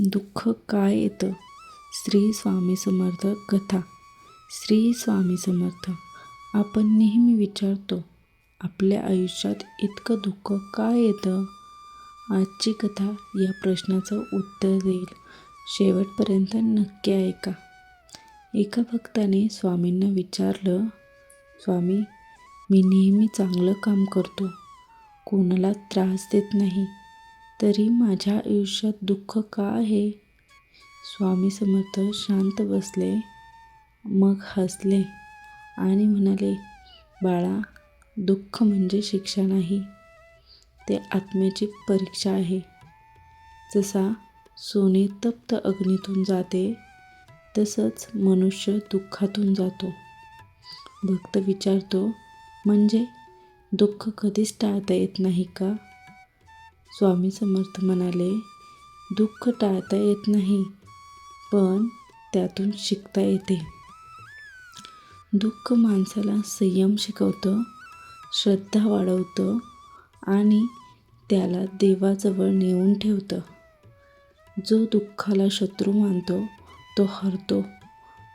दुःख काय येतं? श्री स्वामी समर्थ कथा. श्री स्वामी समर्थ. आपण नेहमी विचारतो, आपल्या आयुष्यात इतकं दुःख का येतं? आजची कथा या प्रश्नाचं उत्तर देईल. शेवटपर्यंत नक्की ऐका. एका भक्ताने स्वामींना विचारलं, स्वामी, मी नेहमी चांगलं काम करतो, कोणाला त्रास देत नाही, तरी माझ्या आयुष्यात दुःख का आहे? स्वामी समर्थ शांत बसले, मग हसले आणि म्हणाले, बाळा, दुःख म्हणजे शिक्षा नाही, ते आत्म्याची परीक्षा आहे. जसा सोने तप्त अग्नीतून जाते, तसंच मनुष्य दुःखातून जातो. भक्त विचारतो, म्हणजे दुःख कधीच टाळता येत नाही का? स्वामी समर्थ म्हणाले, दुःख टाळता येत नाही, पण त्यातून शिकता येते. दुःख माणसाला संयम शिकवतं, श्रद्धा वाढवतं आणि त्याला देवाजवळ नेऊन ठेवतं. जो दुःखाला शत्रू मानतो तो हरतो,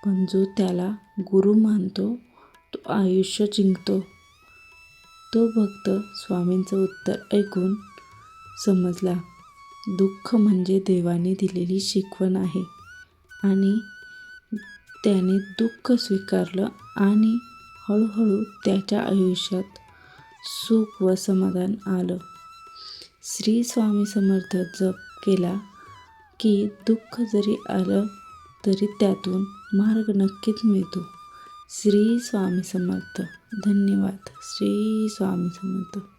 पण जो त्याला गुरु मानतो तो आयुष्य जिंकतो. तो भक्त स्वामींचं उत्तर ऐकून समजला, दुःख म्हणजे देवाने दिलेली शिकवण आहे आणि त्याने दुःख स्वीकारलं आणि हळूहळू त्याच्या आयुष्यात सुख व समाधान आलं. श्री स्वामी समर्थ जप केला की दुःख जरी आलं तरी त्यातून मार्ग नक्कीच मिळतो. श्री स्वामी समर्थ. धन्यवाद. श्री स्वामी समर्थ.